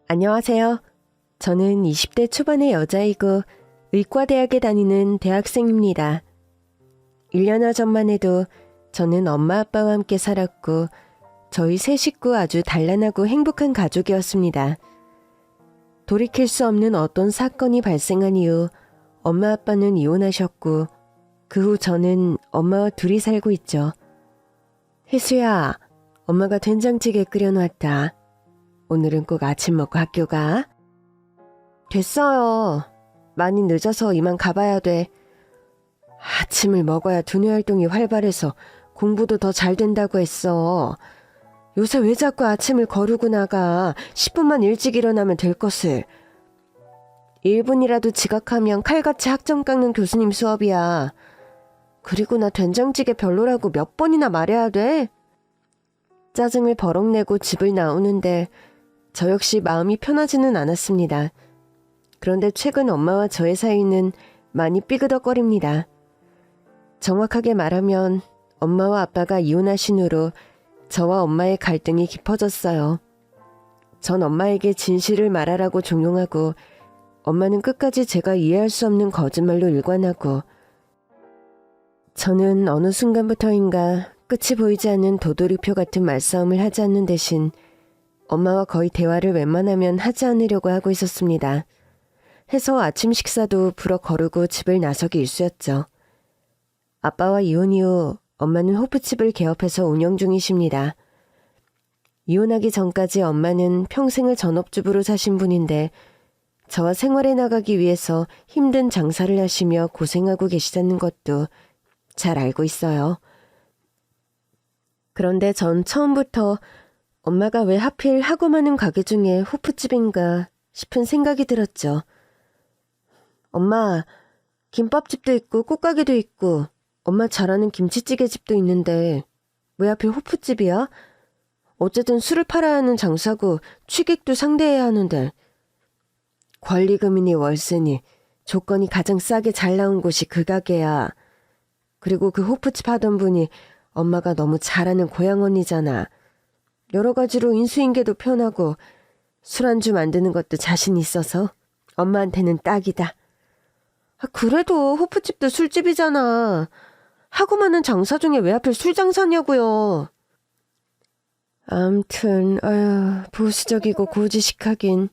안녕하세요. 저는 20대 초반의 여자이고 의과대학에 다니는 대학생입니다. 1년여 전만 해도 저는 엄마 아빠와 함께 살았고 저희 세 식구 아주 단란하고 행복한 가족이었습니다. 돌이킬 수 없는 어떤 사건이 발생한 이후 엄마 아빠는 이혼하셨고 그 후 저는 엄마와 둘이 살고 있죠. 혜수야, 엄마가 된장찌개 끓여놨다. 오늘은 꼭 아침 먹고 학교 가. 됐어요. 많이 늦어서 이만 가봐야 돼. 아침을 먹어야 두뇌 활동이 활발해서 공부도 더 잘 된다고 했어. 요새 왜 자꾸 아침을 거르고 나가. 10분만 일찍 일어나면 될 것을. 1분이라도 지각하면 칼같이 학점 깎는 교수님 수업이야. 그리고 나 된장찌개 별로라고 몇 번이나 말해야 돼? 짜증을 버럭 내고 집을 나오는데 저 역시 마음이 편하지는 않았습니다. 그런데 최근 엄마와 저의 사이는 많이 삐그덕거립니다. 정확하게 말하면 엄마와 아빠가 이혼하신 후로 저와 엄마의 갈등이 깊어졌어요. 전 엄마에게 진실을 말하라고 종용하고 엄마는 끝까지 제가 이해할 수 없는 거짓말로 일관하고 저는 어느 순간부터인가 끝이 보이지 않는 도돌이표 같은 말싸움을 하지 않는 대신 엄마와 거의 대화를 웬만하면 하지 않으려고 하고 있었습니다. 해서 아침 식사도 불어 거르고 집을 나서기 일쑤였죠. 아빠와 이혼 이후 엄마는 호프집을 개업해서 운영 중이십니다. 이혼하기 전까지 엄마는 평생을 전업주부로 사신 분인데 저와 생활에 나가기 위해서 힘든 장사를 하시며 고생하고 계시다는 것도 잘 알고 있어요. 그런데 전 처음부터 엄마가 왜 하필 하고 많은 가게 중에 호프집인가 싶은 생각이 들었죠. 엄마, 김밥집도 있고 꽃가게도 있고 엄마 잘하는 김치찌개집도 있는데 왜 하필 호프집이야? 어쨌든 술을 팔아야 하는 장사고 취객도 상대해야 하는데 권리금이니 월세니 조건이 가장 싸게 잘 나온 곳이 그 가게야. 그리고 그 호프집 하던 분이 엄마가 너무 잘하는 고향 언니잖아. 여러 가지로 인수인계도 편하고 술안주 만드는 것도 자신 있어서 엄마한테는 딱이다. 그래도 호프집도 술집이잖아. 하고 많은 장사 중에 왜 하필 술 장사냐고요. 암튼 아휴 보수적이고 고지식하긴.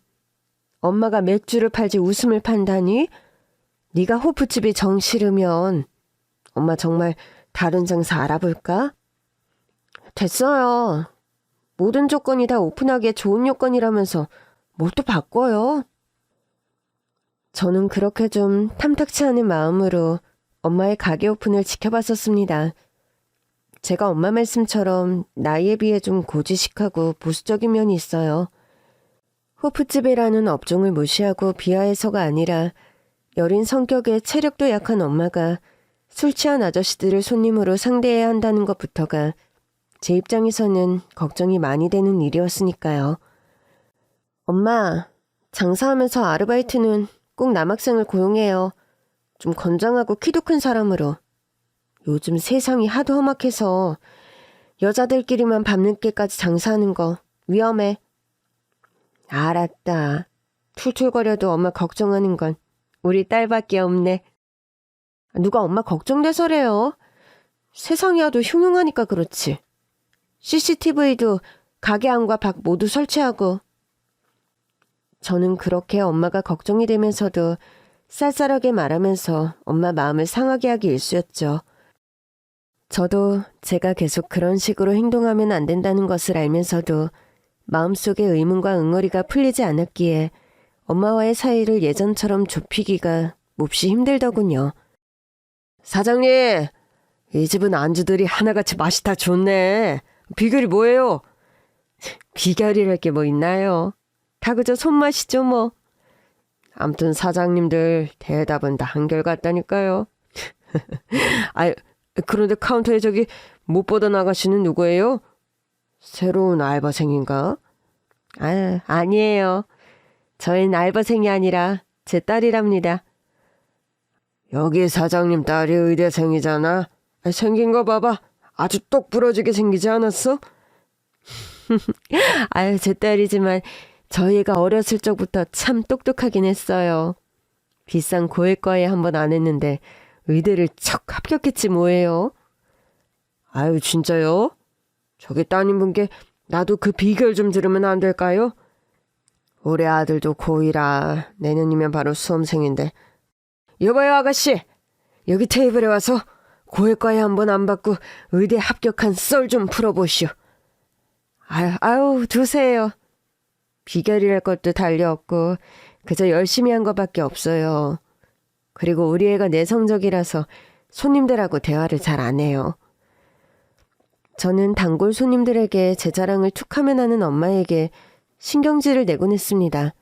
엄마가 맥주를 팔지 웃음을 판다니? 네가 호프집이 정 싫으면 엄마 정말 다른 장사 알아볼까? 됐어요. 모든 조건이 다 오픈하기에 좋은 요건이라면서 뭘 또 바꿔요? 저는 그렇게 좀 탐탁치 않은 마음으로 엄마의 가게 오픈을 지켜봤었습니다. 제가 엄마 말씀처럼 나이에 비해 좀 고지식하고 보수적인 면이 있어요. 호프집이라는 업종을 무시하고 비하해서가 아니라 여린 성격에 체력도 약한 엄마가 술 취한 아저씨들을 손님으로 상대해야 한다는 것부터가 제 입장에서는 걱정이 많이 되는 일이었으니까요. 엄마, 장사하면서 아르바이트는 꼭 남학생을 고용해요. 좀 건장하고 키도 큰 사람으로. 요즘 세상이 하도 험악해서 여자들끼리만 밤늦게까지 장사하는 거 위험해. 알았다. 툴툴거려도 엄마 걱정하는 건 우리 딸밖에 없네. 누가 엄마 걱정돼서래요. 세상이 하도 흉흉하니까 그렇지. CCTV도 가게 안과 밖 모두 설치하고. 저는 그렇게 엄마가 걱정이 되면서도 쌀쌀하게 말하면서 엄마 마음을 상하게 하기 일쑤였죠. 저도 제가 계속 그런 식으로 행동하면 안 된다는 것을 알면서도 마음속에 의문과 응어리가 풀리지 않았기에 엄마와의 사이를 예전처럼 좁히기가 몹시 힘들더군요. 사장님, 이 집은 안주들이 하나같이 맛이 다 좋네. 비결이 뭐예요? 비결이랄 게 뭐 있나요? 다 그저 손맛이죠 뭐. 암튼 사장님들 대답은 다 한결같다니까요. 그런데 카운터에 저기 못 보던 아가씨는 누구예요? 새로운 알바생인가? 아니에요. 저희는 알바생이 아니라 제 딸이랍니다. 여기 사장님 딸이 의대생이잖아. 생긴 거 봐봐. 아주 똑 부러지게 생기지 않았어? 아유, 제 딸이지만 저희가 어렸을 적부터 참 똑똑하긴 했어요. 비싼 고액과에 한번 안 했는데 의대를 척 합격했지 뭐예요. 아유 진짜요? 저기 따님분께 나도 그 비결 좀 들으면 안 될까요? 우리 아들도 고1라 내년이면 바로 수험생인데. 여봐요 아가씨, 여기 테이블에 와서 고액과에 한번 안 받고 의대 합격한 썰 좀 풀어보시오. 아유 두세요. 비결이랄 것도 달려없고 그저 열심히 한 것밖에 없어요. 그리고 우리 애가 내성적이라서 손님들하고 대화를 잘 안 해요. 저는 단골 손님들에게 제 자랑을 툭하면 하는 엄마에게 신경질을 내곤 했습니다.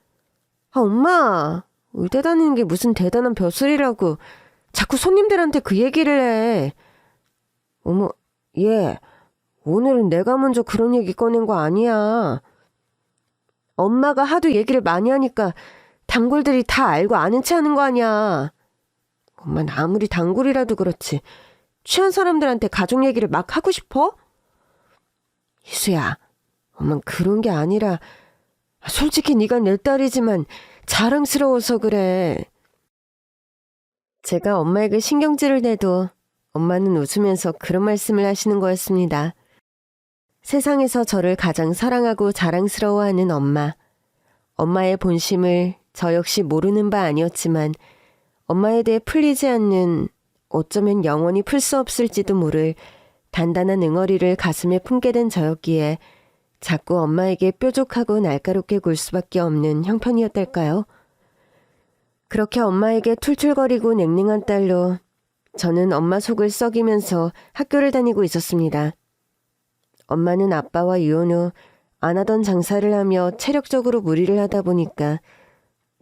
아, 엄마, 의대 다니는 게 무슨 대단한 벼슬이라고 자꾸 손님들한테 그 얘기를 해. 어머, 얘, 오늘은 내가 먼저 그런 얘기 꺼낸 거 아니야. 엄마가 하도 얘기를 많이 하니까 단골들이 다 알고 아는 체 하는 거 아니야. 엄마는 아무리 단골이라도 그렇지 취한 사람들한테 가족 얘기를 막 하고 싶어? 희수야, 엄만 그런 게 아니라 솔직히 네가 내 딸이지만 자랑스러워서 그래. 제가 엄마에게 신경질을 내도 엄마는 웃으면서 그런 말씀을 하시는 거였습니다. 세상에서 저를 가장 사랑하고 자랑스러워하는 엄마. 엄마의 본심을 저 역시 모르는 바 아니었지만 엄마에 대해 풀리지 않는, 어쩌면 영원히 풀 수 없을지도 모를 단단한 응어리를 가슴에 품게 된 저였기에 자꾸 엄마에게 뾰족하고 날카롭게 굴 수밖에 없는 형편이었달까요? 그렇게 엄마에게 툴툴거리고 냉랭한 딸로 저는 엄마 속을 썩이면서 학교를 다니고 있었습니다. 엄마는 아빠와 이혼 후 안 하던 장사를 하며 체력적으로 무리를 하다 보니까,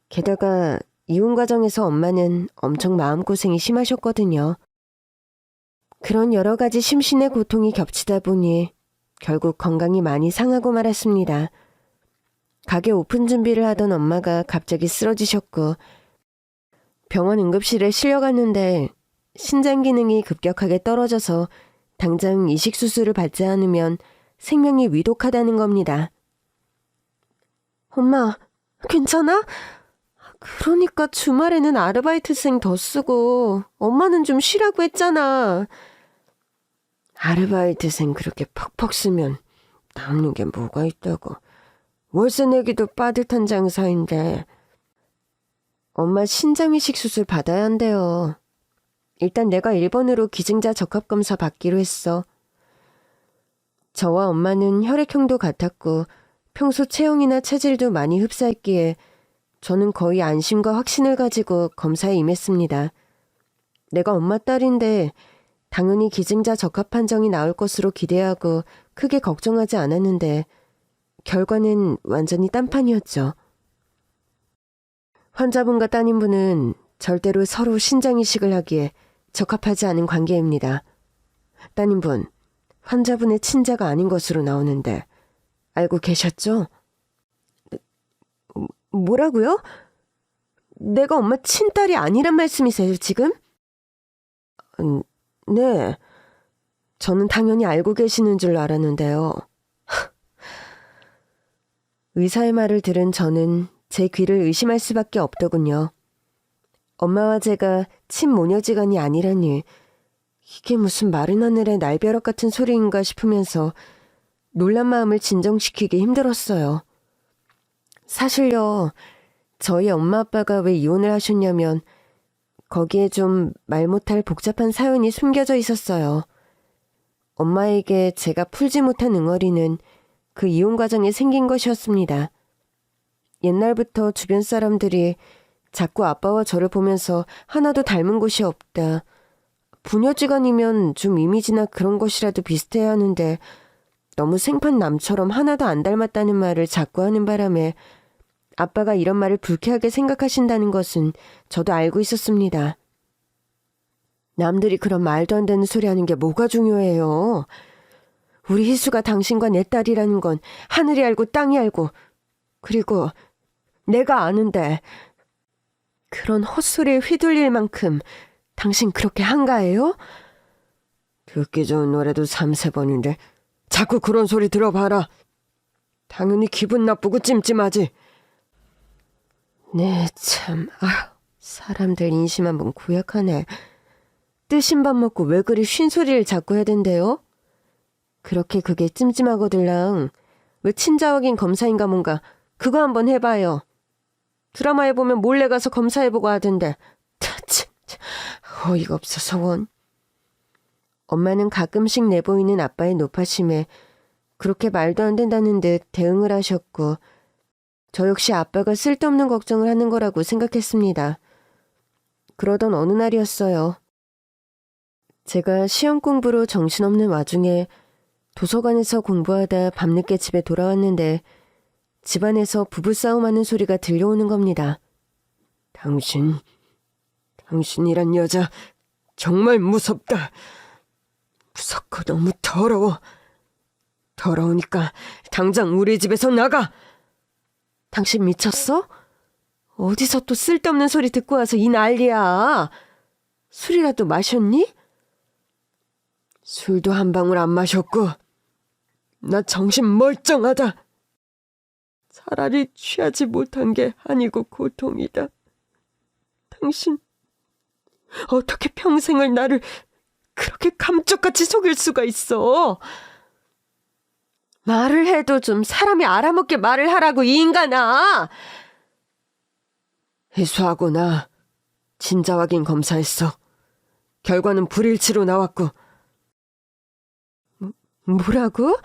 게다가 이혼 과정에서 엄마는 엄청 마음고생이 심하셨거든요. 그런 여러 가지 심신의 고통이 겹치다 보니 결국 건강이 많이 상하고 말았습니다. 가게 오픈 준비를 하던 엄마가 갑자기 쓰러지셨고 병원 응급실에 실려갔는데 신장 기능이 급격하게 떨어져서 당장 이식 수술을 받지 않으면 생명이 위독하다는 겁니다. 엄마, 괜찮아? 그러니까 주말에는 아르바이트생 더 쓰고 엄마는 좀 쉬라고 했잖아. 아르바이트생 그렇게 퍽퍽 쓰면 남는 게 뭐가 있다고. 월세 내기도 빠듯한 장사인데. 엄마 신장이식 수술 받아야 한대요. 일단 내가 1번으로 기증자 적합검사 받기로 했어. 저와 엄마는 혈액형도 같았고 평소 체형이나 체질도 많이 흡사했기에 저는 거의 안심과 확신을 가지고 검사에 임했습니다. 내가 엄마 딸인데 당연히 기증자 적합 판정이 나올 것으로 기대하고 크게 걱정하지 않았는데 결과는 완전히 딴판이었죠. 환자분과 따님분은 절대로 서로 신장이식을 하기에 적합하지 않은 관계입니다. 따님분, 환자분의 친자가 아닌 것으로 나오는데 알고 계셨죠? 뭐라고요? 내가 엄마 친딸이 아니란 말씀이세요, 지금? 네. 저는 당연히 알고 계시는 줄 알았는데요. 의사의 말을 들은 저는 제 귀를 의심할 수밖에 없더군요. 엄마와 제가 친모녀지간이 아니라니 이게 무슨 마른 하늘의 날벼락 같은 소리인가 싶으면서 놀란 마음을 진정시키기 힘들었어요. 사실요, 저희 엄마 아빠가 왜 이혼을 하셨냐면 거기에 좀 말 못할 복잡한 사연이 숨겨져 있었어요. 엄마에게 제가 풀지 못한 응어리는 그 이혼 과정에 생긴 것이었습니다. 옛날부터 주변 사람들이 자꾸 아빠와 저를 보면서 하나도 닮은 곳이 없다. 부녀지간이면 좀 이미지나 그런 것이라도 비슷해야 하는데 너무 생판 남처럼 하나도 안 닮았다는 말을 자꾸 하는 바람에 아빠가 이런 말을 불쾌하게 생각하신다는 것은 저도 알고 있었습니다. 남들이 그런 말도 안 되는 소리 하는 게 뭐가 중요해요. 우리 희수가 당신과 내 딸이라는 건 하늘이 알고 땅이 알고, 그리고 내가 아는데 그런 헛소리에 휘둘릴 만큼 당신 그렇게 한가해요? 듣기 좋은 노래도 3-4번인데 자꾸 그런 소리 들어봐라. 당연히 기분 나쁘고 찜찜하지. 네, 참. 사람들 인심 한번 고약하네. 뜨신 밥 먹고 왜 그리 쉰소리를 자꾸 해댄대요? 그렇게 그게 찜찜하거들랑 왜 친자 확인 검사인가 뭔가 그거 한번 해봐요. 드라마에 보면 몰래 가서 검사해보고 하던데. 참, 어이가 없어서 원. 엄마는 가끔씩 내보이는 아빠의 노파심에 그렇게 말도 안 된다는 듯 대응을 하셨고 저 역시 아빠가 쓸데없는 걱정을 하는 거라고 생각했습니다. 그러던 어느 날이었어요. 제가 시험 공부로 정신없는 와중에 도서관에서 공부하다 밤늦게 집에 돌아왔는데 집안에서 부부싸움하는 소리가 들려오는 겁니다. 당신이란 여자 정말 무섭다. 무섭고 너무 더러워. 더러우니까 당장 우리 집에서 나가. 당신 미쳤어? 어디서 또 쓸데없는 소리 듣고 와서 이 난리야. 술이라도 마셨니? 술도 한 방울 안 마셨고 나 정신 멀쩡하다. 차라리 취하지 못한 게 아니고 고통이다. 당신 어떻게 평생을 나를 그렇게 감쪽같이 속일 수가 있어? 말을 해도 좀 사람이 알아먹게 말을 하라고 이 인간아. 희수하고 나 진자 확인 검사했어. 결과는 불일치로 나왔고. 뭐라고?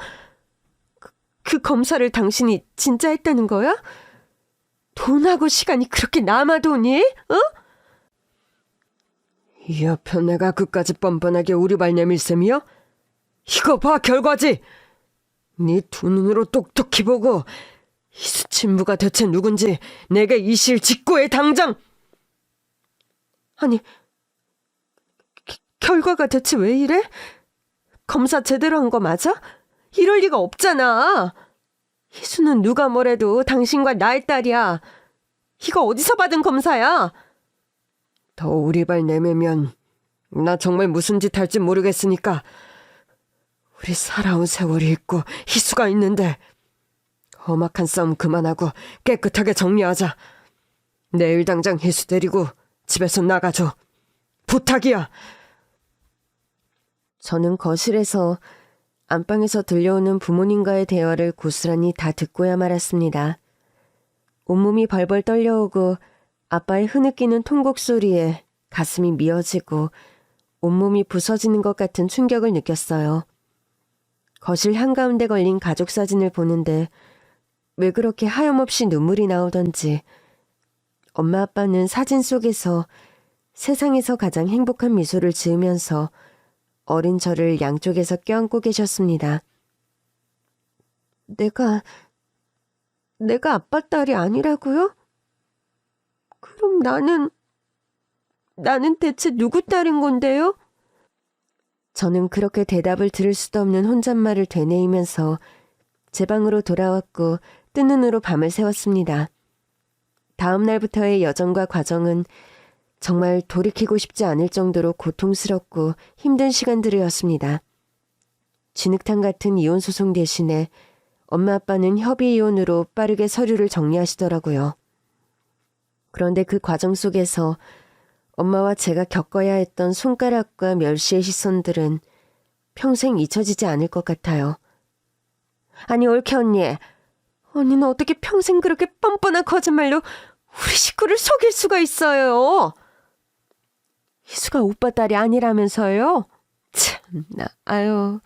그 검사를 당신이 진짜 했다는 거야? 돈하고 시간이 그렇게 남아도니? 어? 이 옆에 내가 그까지 뻔뻔하게 우리발 내밀 셈이야? 이거 봐 결과지! 네 두 눈으로 똑똑히 보고 희수 친부가 대체 누군지 내게 이실 직고해 당장! 아니 결과가 대체 왜 이래? 검사 제대로 한 거 맞아? 이럴 리가 없잖아. 희수는 누가 뭐래도 당신과 나의 딸이야. 이거 어디서 받은 검사야? 더 우리발 내매면 나 정말 무슨 짓 할지 모르겠으니까 우리 살아온 세월이 있고 희수가 있는데 험악한 싸움 그만하고 깨끗하게 정리하자. 내일 당장 희수 데리고 집에서 나가줘. 부탁이야. 저는 거실에서 안방에서 들려오는 부모님과의 대화를 고스란히 다 듣고야 말았습니다. 온몸이 벌벌 떨려오고 아빠의 흐느끼는 통곡 소리에 가슴이 미어지고 온몸이 부서지는 것 같은 충격을 느꼈어요. 거실 한가운데 걸린 가족 사진을 보는데 왜 그렇게 하염없이 눈물이 나오던지 엄마 아빠는 사진 속에서 세상에서 가장 행복한 미소를 지으면서 어린 저를 양쪽에서 껴안고 계셨습니다. 내가 아빠 딸이 아니라고요? 그럼 나는 대체 누구 딸인 건데요? 저는 그렇게 대답을 들을 수도 없는 혼잣말을 되뇌이면서 제 방으로 돌아왔고 뜬 눈으로 밤을 새웠습니다. 다음 날부터의 여정과 과정은 정말 돌이키고 싶지 않을 정도로 고통스럽고 힘든 시간들이었습니다. 진흙탕 같은 이혼 소송 대신에 엄마 아빠는 협의 이혼으로 빠르게 서류를 정리하시더라고요. 그런데 그 과정 속에서 엄마와 제가 겪어야 했던 손가락과 멸시의 시선들은 평생 잊혀지지 않을 것 같아요. 아니 올케 언니, 언니는 어떻게 평생 그렇게 뻔뻔한 거짓말로 우리 식구를 속일 수가 있어요? 희수가 오빠 딸이 아니라면서요? 참나, 아유,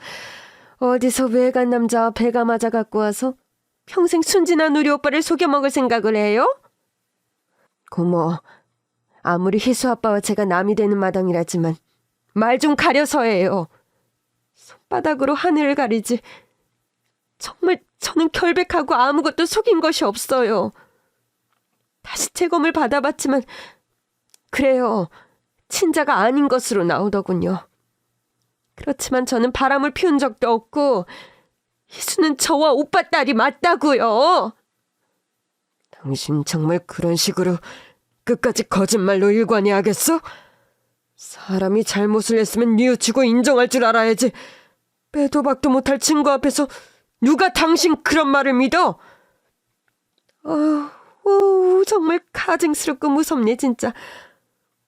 어디서 외간 남자와 배가 맞아 갖고 와서 평생 순진한 우리 오빠를 속여먹을 생각을 해요? 고모, 아무리 희수 아빠와 제가 남이 되는 마당이라지만 말 좀 가려서 해요. 손바닥으로 하늘을 가리지. 정말 저는 결백하고 아무것도 속인 것이 없어요. 다시 재검을 받아봤지만 그래요. 친자가 아닌 것으로 나오더군요. 그렇지만 저는 바람을 피운 적도 없고 희수는 저와 오빠 딸이 맞다고요. 당신 정말 그런 식으로 끝까지 거짓말로 일관해야겠어? 사람이 잘못을 했으면 뉘우치고 인정할 줄 알아야지. 빼도 박도 못할 친구 앞에서 누가 당신 그런 말을 믿어? 정말 사증스럽고 무섭네 진짜.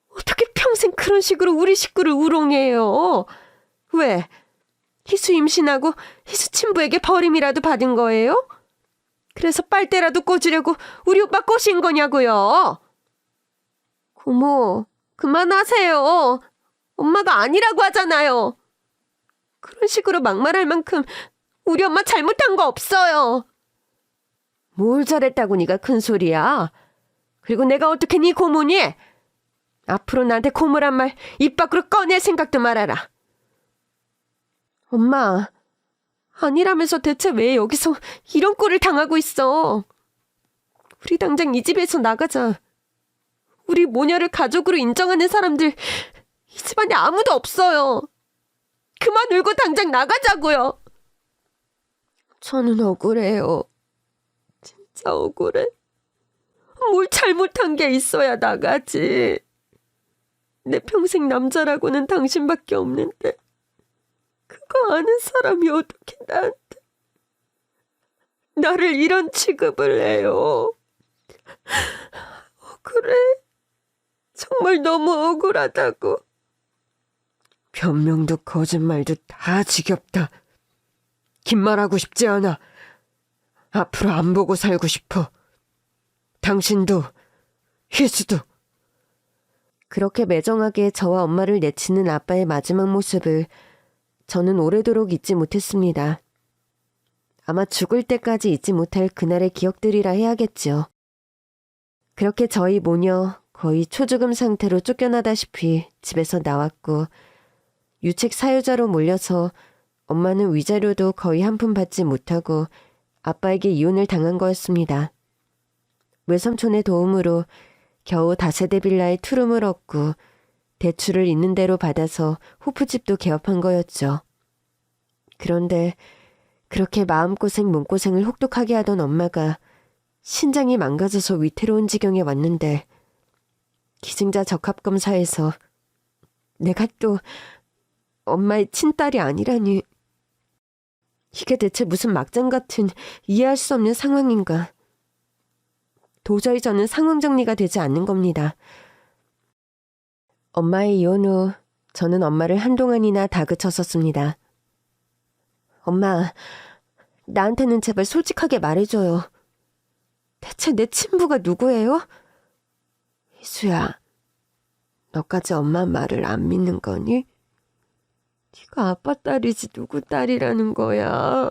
어떻게 평생 그런 식으로 우리 식구를 우롱해요? 왜? 희수 임신하고 희수 친부에게 버림이라도 받은 거예요? 그래서 빨대라도 꽂으려고 우리 오빠 꼬신 거냐고요? 고모, 그만하세요. 엄마가 아니라고 하잖아요. 그런 식으로 막말할 만큼 우리 엄마 잘못한 거 없어요. 뭘 잘했다고 네가 큰 소리야. 그리고 내가 어떻게 네 고모니? 앞으로 나한테 고모란 말 입 밖으로 꺼낼 생각도 말아라. 엄마, 아니라면서 대체 왜 여기서 이런 꼴을 당하고 있어? 우리 당장 이 집에서 나가자. 우리 모녀를 가족으로 인정하는 사람들 이 집안에 아무도 없어요. 그만 울고 당장 나가자고요. 저는 억울해요. 진짜 억울해. 뭘 잘못한 게 있어야 나가지. 내 평생 남자라고는 당신밖에 없는데 그거 아는 사람이 어떻게 나를 이런 취급을 해요. 억울해. 정말 너무 억울하다고. 변명도 거짓말도 다 지겹다. 긴 말하고 싶지 않아. 앞으로 안 보고 살고 싶어. 당신도, 희수도. 그렇게 매정하게 저와 엄마를 내치는 아빠의 마지막 모습을 저는 오래도록 잊지 못했습니다. 아마 죽을 때까지 잊지 못할 그날의 기억들이라 해야겠죠. 그렇게 저희 모녀 거의 초죽음 상태로 쫓겨나다시피 집에서 나왔고 유책 사유자로 몰려서 엄마는 위자료도 거의 한 푼 받지 못하고 아빠에게 이혼을 당한 거였습니다. 외삼촌의 도움으로 겨우 다세대 빌라에 투룸을 얻고 대출을 있는 대로 받아서 호프집도 개업한 거였죠. 그런데 그렇게 마음고생 몸고생을 혹독하게 하던 엄마가 신장이 망가져서 위태로운 지경에 왔는데 기증자 적합검사에서 내가 또 엄마의 친딸이 아니라니. 이게 대체 무슨 막장 같은 이해할 수 없는 상황인가. 도저히 저는 상황 정리가 되지 않는 겁니다. 엄마의 이혼 후 저는 엄마를 한동안이나 다그쳤었습니다. 엄마, 나한테는 제발 솔직하게 말해줘요. 대체 내 친부가 누구예요? 희수야, 너까지 엄마 말을 안 믿는 거니? 네가 아빠 딸이지 누구 딸이라는 거야.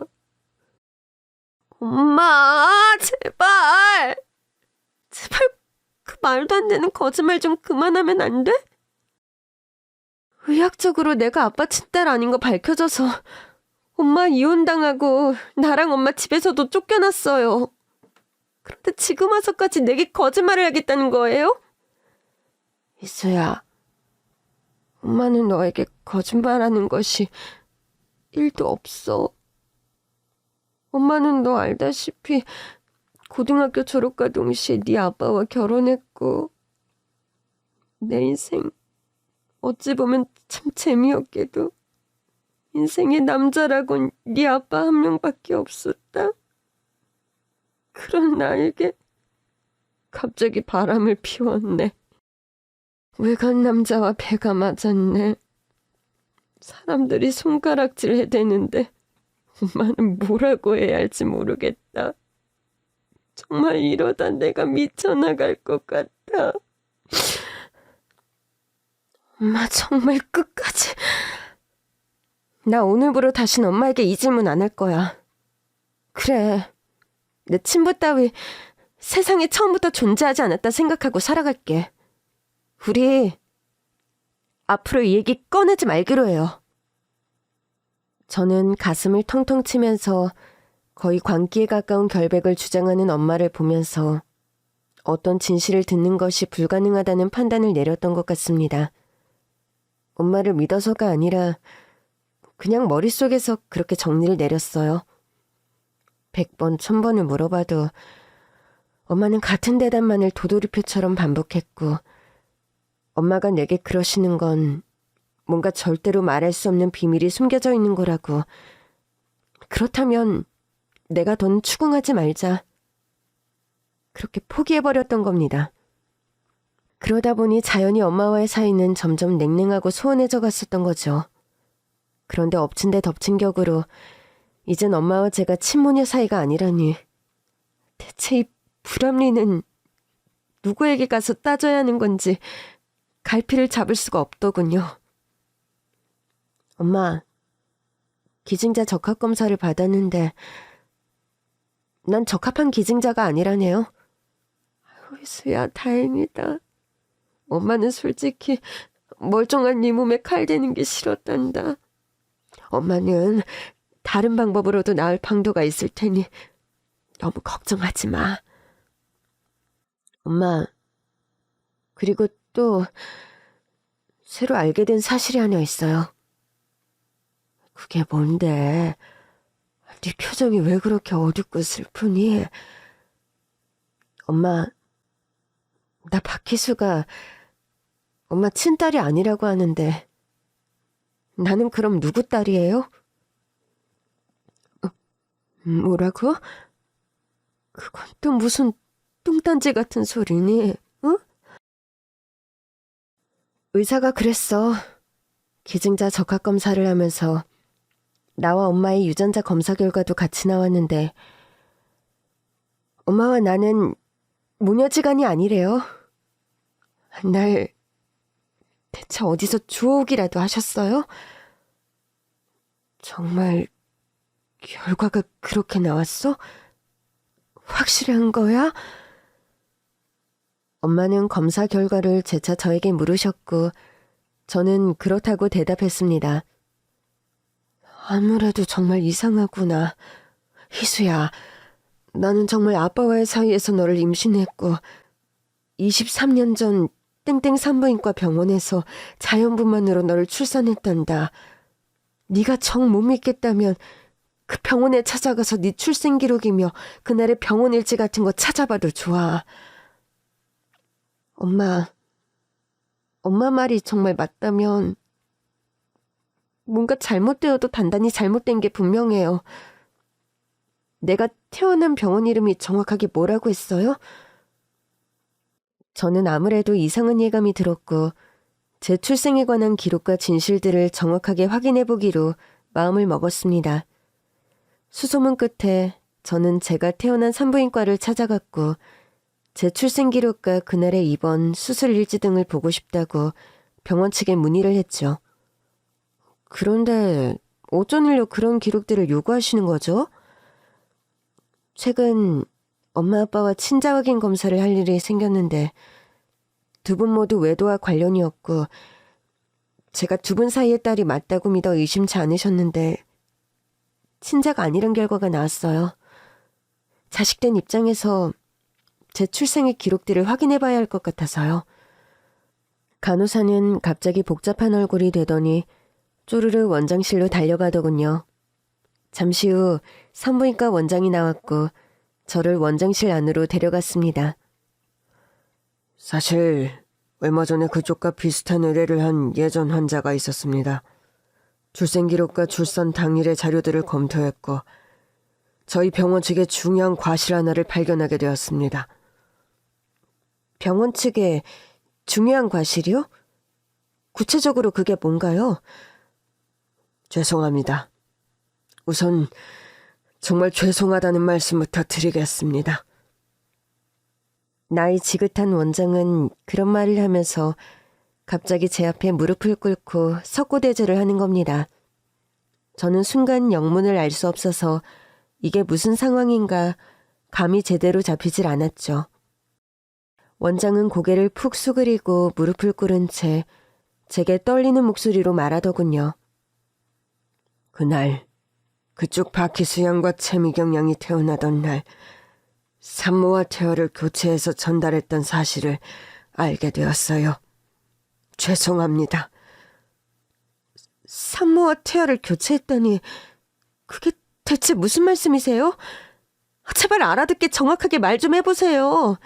엄마, 제발 그 말도 안 되는 거짓말 좀 그만하면 안 돼? 의학적으로 내가 아빠 친딸 아닌 거 밝혀져서 엄마 이혼당하고 나랑 엄마 집에서도 쫓겨났어요. 그런데 지금 와서까지 내게 거짓말을 하겠다는 거예요? 희수야, 엄마는 너에게 거짓말하는 것이 1도 없어. 엄마는 너 알다시피 고등학교 졸업과 동시에 네 아빠와 결혼했고 내 인생 어찌 보면 참 재미없게도 인생의 남자라곤 네 아빠 한 명밖에 없었다. 그런 나에게 갑자기 바람을 피웠네. 외간 남자와 배가 맞았네. 사람들이 손가락질 해대는데 엄마는 뭐라고 해야 할지 모르겠다. 정말 이러다 내가 미쳐나갈 것 같아. 엄마 정말 끝까지. 나 오늘부로 다신 엄마에게 이 질문 안 할 거야. 그래, 내 친부 따위 세상에 처음부터 존재하지 않았다 생각하고 살아갈게. 우리 앞으로 이 얘기 꺼내지 말기로 해요. 저는 가슴을 텅텅 치면서 거의 광기에 가까운 결백을 주장하는 엄마를 보면서 어떤 진실을 듣는 것이 불가능하다는 판단을 내렸던 것 같습니다. 엄마를 믿어서가 아니라 그냥 머릿속에서 그렇게 정리를 내렸어요. 100번, 1000번을 물어봐도 엄마는 같은 대답만을 도돌이표처럼 반복했고 엄마가 내게 그러시는 건 뭔가 절대로 말할 수 없는 비밀이 숨겨져 있는 거라고. 그렇다면 내가 더 추궁하지 말자. 그렇게 포기해버렸던 겁니다. 그러다 보니 자연히 엄마와의 사이는 점점 냉랭하고 소원해져 갔었던 거죠. 그런데 엎친 데 덮친 격으로 이젠 엄마와 제가 친모녀 사이가 아니라니. 대체 이 불합리는 누구에게 가서 따져야 하는 건지 갈피를 잡을 수가 없더군요. 엄마, 기증자 적합검사를 받았는데 난 적합한 기증자가 아니라네요. 희수야, 다행이다. 엄마는 솔직히 멀쩡한 네 몸에 칼 대는 게 싫었단다. 엄마는 다른 방법으로도 나을 방도가 있을 테니 너무 걱정하지 마. 엄마, 그리고 또 새로 알게 된 사실이 하나 있어요. 그게 뭔데? 네 표정이 왜 그렇게 어둡고 슬프니? 엄마, 나 박희수가 엄마 친딸이 아니라고 하는데 나는 그럼 누구 딸이에요? 뭐라고? 그건 또 무슨 뚱딴지 같은 소리니? 응? 의사가 그랬어. 기증자 적합검사를 하면서 나와 엄마의 유전자 검사 결과도 같이 나왔는데 엄마와 나는 모녀지간이 아니래요. 날 대체 어디서 주워오기라도 하셨어요? 정말 결과가 그렇게 나왔어? 확실한 거야? 엄마는 검사 결과를 재차 저에게 물으셨고 저는 그렇다고 대답했습니다. 아무래도 정말 이상하구나. 희수야, 나는 정말 아빠와의 사이에서 너를 임신했고 23년 전 땡땡 산부인과 병원에서 자연분만으로 너를 출산했단다. 네가 정 못 믿겠다면 그 병원에 찾아가서 네 출생 기록이며 그날의 병원 일지 같은 거 찾아봐도 좋아. 엄마 말이 정말 맞다면 뭔가 잘못되어도 단단히 잘못된 게 분명해요. 내가 태어난 병원 이름이 정확하게 뭐라고 했어요? 저는 아무래도 이상한 예감이 들었고 제 출생에 관한 기록과 진실들을 정확하게 확인해보기로 마음을 먹었습니다. 수소문 끝에 저는 제가 태어난 산부인과를 찾아갔고 제 출생 기록과 그날의 입원, 수술 일지 등을 보고 싶다고 병원 측에 문의를 했죠. 그런데 어쩐 일로 그런 기록들을 요구하시는 거죠? 최근 엄마 아빠와 친자 확인 검사를 할 일이 생겼는데 두 분 모두 외도와 관련이었고 제가 두 분 사이의 딸이 맞다고 믿어 의심치 않으셨는데 친자가 아니란 결과가 나왔어요. 자식된 입장에서 제 출생의 기록들을 확인해봐야 할 것 같아서요. 간호사는 갑자기 복잡한 얼굴이 되더니 쪼르르 원장실로 달려가더군요. 잠시 후 산부인과 원장이 나왔고 저를 원장실 안으로 데려갔습니다. 사실 얼마 전에 그쪽과 비슷한 의뢰를 한 예전 환자가 있었습니다. 출생 기록과 출산 당일의 자료들을 검토했고 저희 병원 측에 중요한 과실 하나를 발견하게 되었습니다. 병원 측에 중요한 과실이요? 구체적으로 그게 뭔가요? 죄송합니다. 우선 정말 죄송하다는 말씀부터 드리겠습니다. 나이 지긋한 원장은 그런 말을 하면서 갑자기 제 앞에 무릎을 꿇고 석고대죄를 하는 겁니다. 저는 순간 영문을 알 수 없어서 이게 무슨 상황인가 감이 제대로 잡히질 않았죠. 원장은 고개를 푹 수그리고 무릎을 꿇은 채 제게 떨리는 목소리로 말하더군요. 그날 그쪽 박희수 양과 최미경 양이 태어나던 날 산모와 태아를 교체해서 전달했던 사실을 알게 되었어요. 죄송합니다. 산모와 태아를 교체했다니 그게 대체 무슨 말씀이세요? 제발 알아듣게 정확하게 말 좀 해보세요.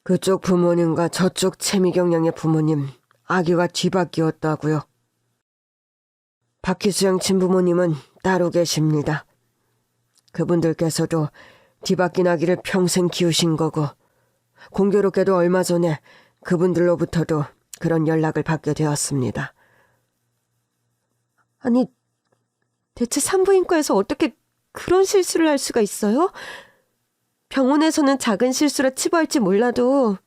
그쪽 부모님과 저쪽 최미경 양의 부모님 아기가 뒤바뀌었다고요. 박희수 양 친부모님은 따로 그분들께서도 뒤바뀐 아기를 평생 키우신 거고 공교롭게도 얼마 전에 그분들로부터도 그런 연락을 받게 되었습니다. 아니, 대체 산부인과에서 어떻게 그런 실수를 할 수가 있어요? 병원에서는 작은 실수라 치부할지 몰라도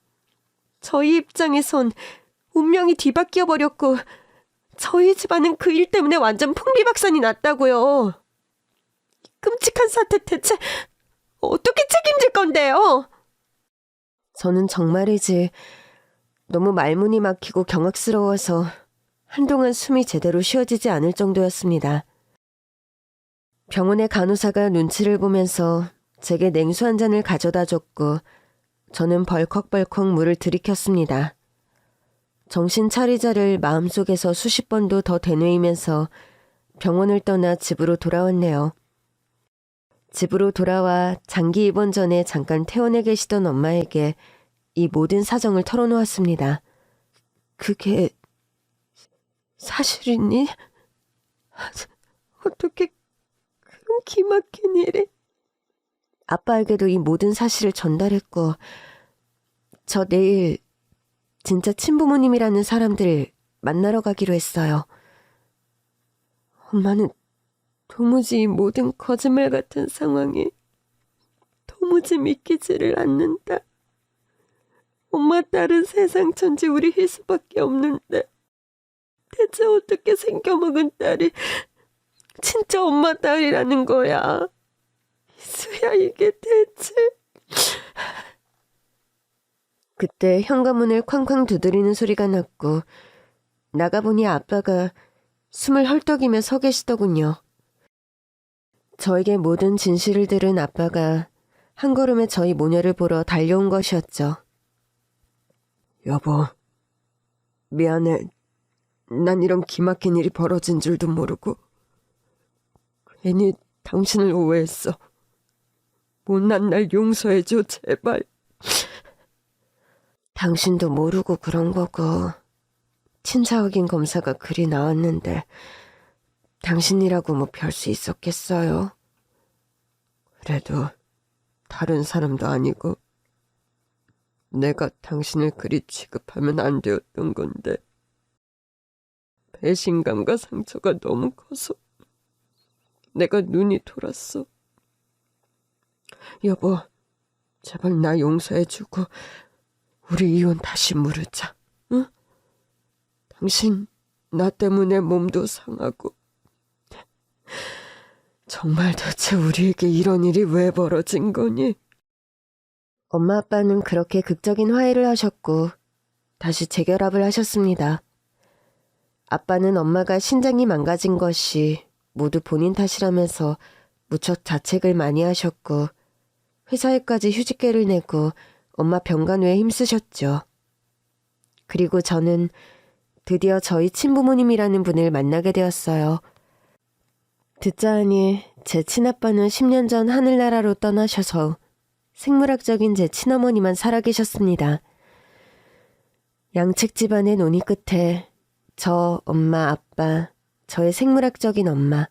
저희 입장에선 운명이 뒤바뀌어 버렸고 저희 집안은 그 일 때문에 완전 풍비박산이 났다고요. 이 끔찍한 사태 대체 어떻게 책임질 건데요? 저는 정말이지 너무 말문이 막히고 경악스러워서 한동안 숨이 제대로 쉬어지지 않을 정도였습니다. 병원의 간호사가 눈치를 보면서 제게 냉수 한 잔을 가져다 줬고 저는 벌컥벌컥 물을 들이켰습니다. 정신 차리자를 마음속에서 수십 번도 더 되뇌이면서 병원을 떠나 집으로 돌아왔네요. 집으로 돌아와 장기 입원 전에 잠깐 퇴원해 계시던 엄마에게 이 모든 사정을 털어놓았습니다. 그게 사실이니? 어떻게 그런 기막힌 일이? 아빠에게도 이 모든 사실을 전달했고 저 내일 진짜 친부모님이라는 사람들 만나러 가기로 했어요. 엄마는 도무지 이 모든 거짓말 같은 상황이 도무지 믿기지를 않는다. 엄마 딸은 세상 천지 우리 희수밖에 없는데 대체 어떻게 생겨먹은 딸이 진짜 엄마 딸이라는 거야. 희수야, 이게 대체. 그때 현관문을 쾅쾅 두드리는 소리가 났고 나가보니 아빠가 숨을 헐떡이며 서 계시더군요. 저에게 모든 진실을 들은 아빠가 한 걸음에 저희 모녀를 보러 달려온 것이었죠. 여보, 미안해. 난 이런 기막힌 일이 벌어진 줄도 모르고 괜히 당신을 오해했어. 못난 날 용서해줘, 제발. 당신도 모르고 그런 거고 친자 확인 검사가 그리 나왔는데 당신이라고 뭐 별 수 있었겠어요? 그래도 다른 사람도 아니고 내가 당신을 그리 취급하면 안 되었던 건데 배신감과 상처가 너무 커서 내가 눈이 돌았어. 여보, 제발 나 용서해주고 우리 이혼 다시 물으자, 응? 당신 나 때문에 몸도 상하고 정말 대체 우리에게 이런 일이 왜 벌어진 거니? 엄마 아빠는 그렇게 극적인 화해를 하셨고 다시 재결합을 하셨습니다. 아빠는 엄마가 신장이 망가진 것이 모두 본인 탓이라면서 무척 자책을 많이 하셨고 회사에까지 휴직계를 내고 엄마 병간호에 힘쓰셨죠. 그리고 저는 드디어 저희 친부모님이라는 분을 만나게 되었어요. 듣자 하니 제 친아빠는 10년 전 하늘나라로 떠나셔서 생물학적인 제 친어머니만 살아계셨습니다. 양측 집안의 논의 끝에 저, 엄마, 아빠, 저의 생물학적인 엄마,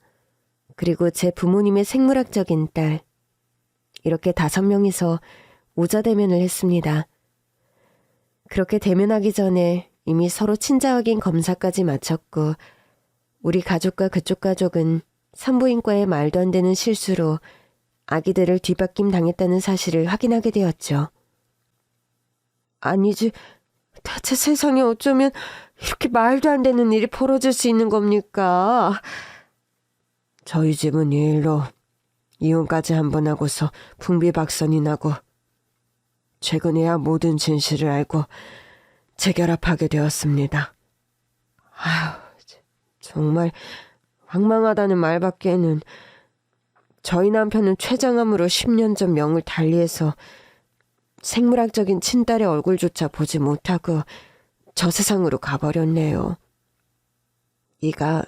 그리고 제 부모님의 생물학적인 딸, 이렇게 5명이서 오자대면을 했습니다. 그렇게 대면하기 전에 이미 서로 친자 확인 검사까지 마쳤고 우리 가족과 그쪽 가족은 산부인과의 말도 안 되는 실수로 아기들을 뒤바뀜 당했다는 사실을 확인하게 되었죠. 아니지, 대체 세상에 어쩌면 이렇게 말도 안 되는 일이 벌어질 수 있는 겁니까? 저희 집은 이 일로 이혼까지 한 번 하고서 풍비박산이 나고 최근에야 모든 진실을 알고 재결합하게 되었습니다. 아휴, 정말 황망하다는 말밖에는 저희 남편은 췌장암으로 10년 전 명을 달리해서 생물학적인 친딸의 얼굴조차 보지 못하고 저 세상으로 가버렸네요. 이가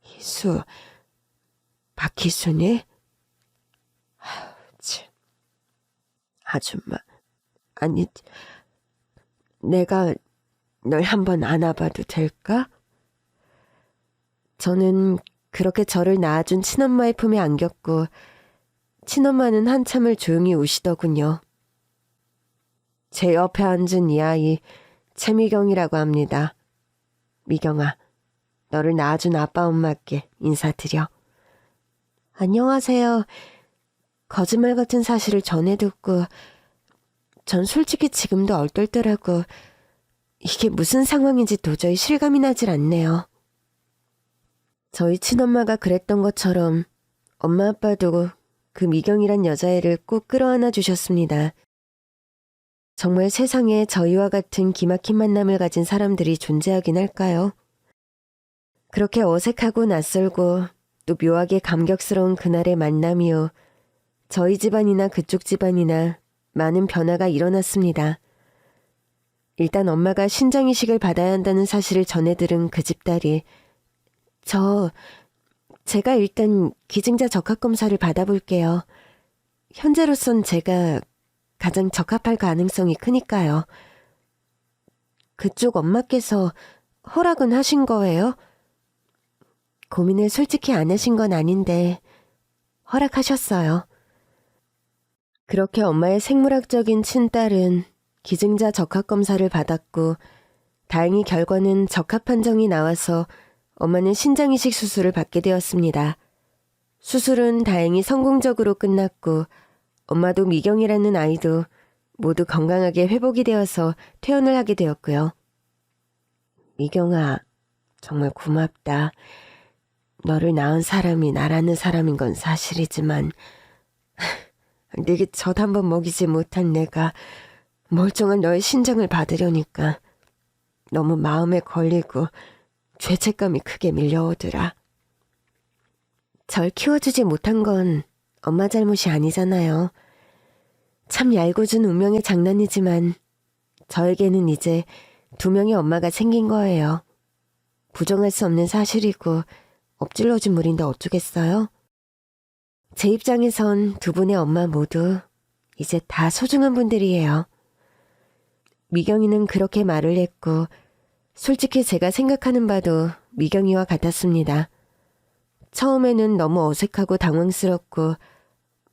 희수, 박희순이? 아줌마, 아니, 내가 널 한번 안아봐도 될까? 저는 그렇게 저를 낳아준 친엄마의 품에 안겼고 친엄마는 한참을 조용히 우시더군요. 제 옆에 앉은 이 아이 최미경이라고 합니다. 미경아, 너를 낳아준 아빠 엄마께 인사드려. 안녕하세요. 거짓말 같은 사실을 전해 듣고 전 솔직히 지금도 얼떨떨하고 이게 무슨 상황인지 도저히 실감이 나질 않네요. 저희 친엄마가 그랬던 것처럼 엄마 아빠도 그 미경이란 여자애를 꼭 끌어안아 주셨습니다. 정말 세상에 저희와 같은 기막힌 만남을 가진 사람들이 존재하긴 할까요? 그렇게 어색하고 낯설고 또 묘하게 감격스러운 그날의 만남 이후 저희 집안이나 그쪽 집안이나 많은 변화가 일어났습니다. 일단 엄마가 신장이식을 받아야 한다는 사실을 전해 들은 그 집딸이 제가 일단 기증자 적합검사를 받아볼게요. 현재로선 제가 가장 적합할 가능성이 크니까요. 그쪽 엄마께서 허락은 하신 거예요? 고민을 솔직히 안 하신 건 아닌데 허락하셨어요. 그렇게 엄마의 생물학적인 친딸은 기증자 적합검사를 받았고 다행히 결과는 적합 판정이 나와서 엄마는 신장이식 수술을 받게 되었습니다. 수술은 다행히 성공적으로 끝났고 엄마도 미경이라는 아이도 모두 건강하게 회복이 되어서 퇴원을 하게 되었고요. 미경아, 정말 고맙다. 너를 낳은 사람이 나라는 사람인 건 사실이지만 네게 젖 한 번 먹이지 못한 내가 멀쩡한 너의 신장을 받으려니까 너무 마음에 걸리고 죄책감이 크게 밀려오더라. 절 키워주지 못한 건 엄마 잘못이 아니잖아요. 참 얄궂은 운명의 장난이지만 저에게는 이제 2명의 엄마가 생긴 거예요. 부정할 수 없는 사실이고 엎질러진 물인데 어쩌겠어요? 제 입장에선 2분의 엄마 모두 이제 다 소중한 분들이에요. 미경이는 그렇게 말을 했고 솔직히 제가 생각하는 바도 미경이와 같았습니다. 처음에는 너무 어색하고 당황스럽고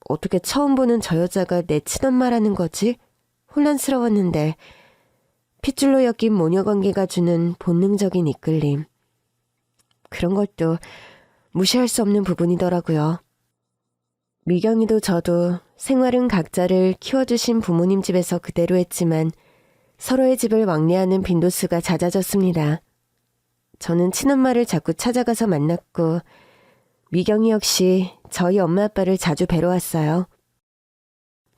어떻게 처음 보는 저 여자가 내 친엄마라는 거지? 혼란스러웠는데 핏줄로 엮인 모녀관계가 주는 본능적인 이끌림. 그런 것도 무시할 수 없는 부분이더라고요. 미경이도 저도 생활은 각자를 키워주신 부모님 집에서 그대로 했지만 서로의 집을 왕래하는 빈도수가 잦아졌습니다. 저는 친엄마를 자꾸 찾아가서 만났고 미경이 역시 저희 엄마 아빠를 자주 뵈러 왔어요.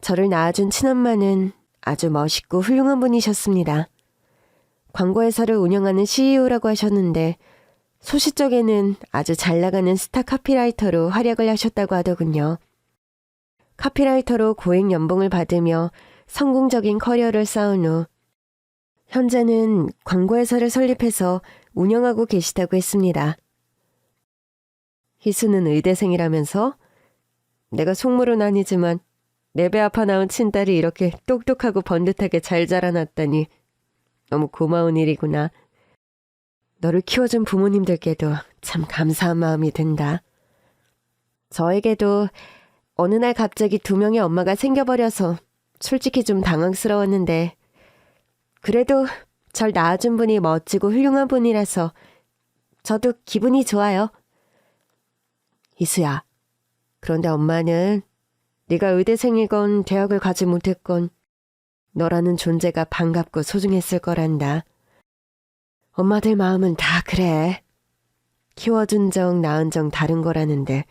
저를 낳아준 친엄마는 아주 멋있고 훌륭한 분이셨습니다. 광고회사를 운영하는 CEO라고 하셨는데 소시적에는 아주 잘 나가는 스타 카피라이터로 활약을 하셨다고 하더군요. 카피라이터로 고액 연봉을 받으며 성공적인 커리어를 쌓은 후 현재는 광고회사를 설립해서 운영하고 계시다고 했습니다. 희수는 의대생이라면서? 내가 속물은 아니지만 내 배 아파 낳은 친딸이 이렇게 똑똑하고 번듯하게 잘 자라났다니 너무 고마운 일이구나. 너를 키워준 부모님들께도 참 감사한 마음이 든다. 저에게도 어느 날 갑자기 2명의 엄마가 생겨버려서 솔직히 좀 당황스러웠는데 그래도 절 낳아준 분이 멋지고 훌륭한 분이라서 저도 기분이 좋아요. 희수야, 그런데 엄마는 네가 의대생이건 대학을 가지 못했건 너라는 존재가 반갑고 소중했을 거란다. 엄마들 마음은 다 그래. 키워준 정, 낳은 정 다른 거라는데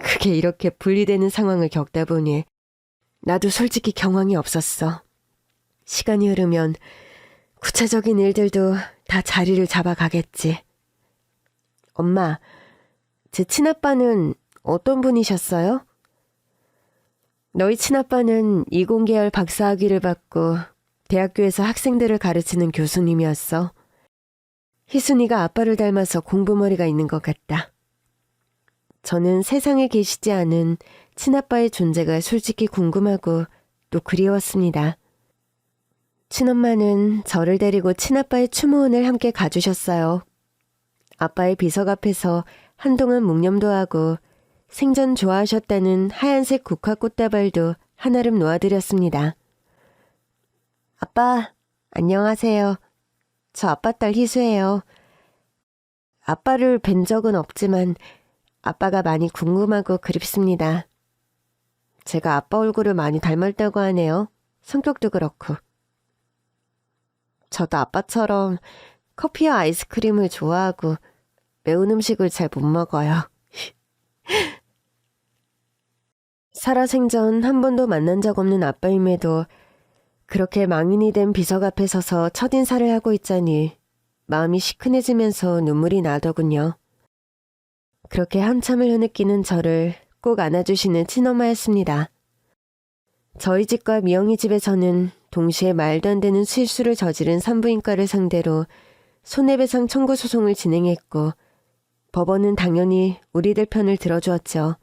그게 이렇게 분리되는 상황을 겪다 보니 나도 솔직히 경황이 없었어. 시간이 흐르면 구체적인 일들도 다 자리를 잡아가겠지. 엄마, 제 친아빠는 어떤 분이셨어요? 너희 친아빠는 이공계열 박사학위를 받고 대학교에서 학생들을 가르치는 교수님이었어. 희순이가 아빠를 닮아서 공부머리가 있는 것 같다. 저는 세상에 계시지 않은 친아빠의 존재가 솔직히 궁금하고 또 그리웠습니다. 친엄마는 저를 데리고 친아빠의 추모원을 함께 가주셨어요. 아빠의 비석 앞에서 한동안 묵념도 하고 생전 좋아하셨다는 하얀색 국화 꽃다발도 한아름 놓아드렸습니다. 아빠, 안녕하세요. 저 아빠 딸 희수예요. 아빠를 뵌 적은 없지만 아빠가 많이 궁금하고 그립습니다. 제가 아빠 얼굴을 많이 닮았다고 하네요. 성격도 그렇고. 저도 아빠처럼 커피와 아이스크림을 좋아하고 매운 음식을 잘 못 먹어요. 살아생전 한 번도 만난 적 없는 아빠임에도 그렇게 망인이 된 비석 앞에 서서 첫인사를 하고 있자니 마음이 시큰해지면서 눈물이 나더군요. 그렇게 한참을 흐느끼는 저를 꼭 안아주시는 친엄마였습니다. 저희 집과 미영이 집에서는 동시에 말도 안 되는 실수를 저지른 산부인과를 상대로 손해배상 청구 소송을 진행했고 법원은 당연히 우리들 편을 들어주었죠.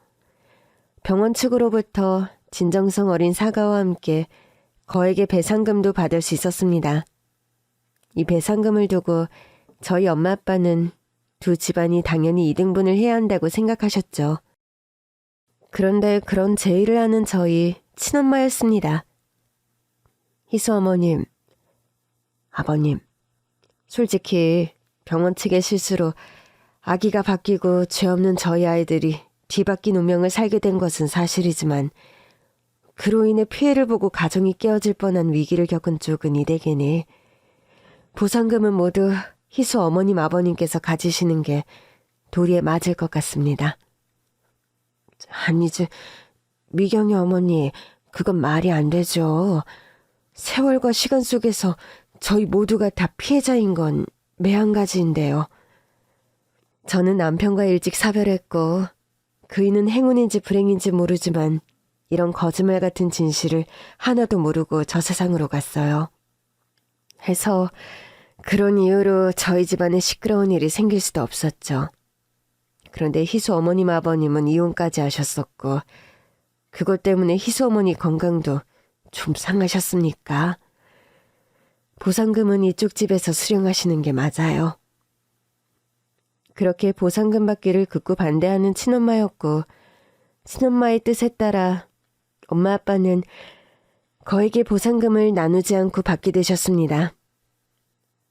병원 측으로부터 진정성 어린 사과와 함께 거액의 배상금도 받을 수 있었습니다. 이 배상금을 두고 저희 엄마 아빠는 두 집안이 당연히 2등분을 해야 한다고 생각하셨죠. 그런데 그런 제의를 하는 저희 친엄마였습니다. 희수 어머님, 아버님, 솔직히 병원 측의 실수로 아기가 바뀌고 죄 없는 저희 아이들이 뒤바뀐 운명을 살게 된 것은 사실이지만 그로 인해 피해를 보고 가정이 깨어질 뻔한 위기를 겪은 쪽은 이 댁이니 보상금은 모두 희수 어머님 아버님께서 가지시는 게 도리에 맞을 것 같습니다. 아니지, 미경이 어머니, 그건 말이 안 되죠. 세월과 시간 속에서 저희 모두가 다 피해자인 건 매한가지인데요. 저는 남편과 일찍 사별했고 그이는 행운인지 불행인지 모르지만 이런 거짓말 같은 진실을 하나도 모르고 저 세상으로 갔어요. 해서 그런 이유로 저희 집안에 시끄러운 일이 생길 수도 없었죠. 그런데 희수 어머님 아버님은 이혼까지 하셨었고 그것 때문에 희수 어머니 건강도 좀 상하셨습니까? 보상금은 이쪽 집에서 수령하시는 게 맞아요. 그렇게 보상금 받기를 극구 반대하는 친엄마였고 친엄마의 뜻에 따라 엄마 아빠는 거액의 보상금을 나누지 않고 받게 되셨습니다.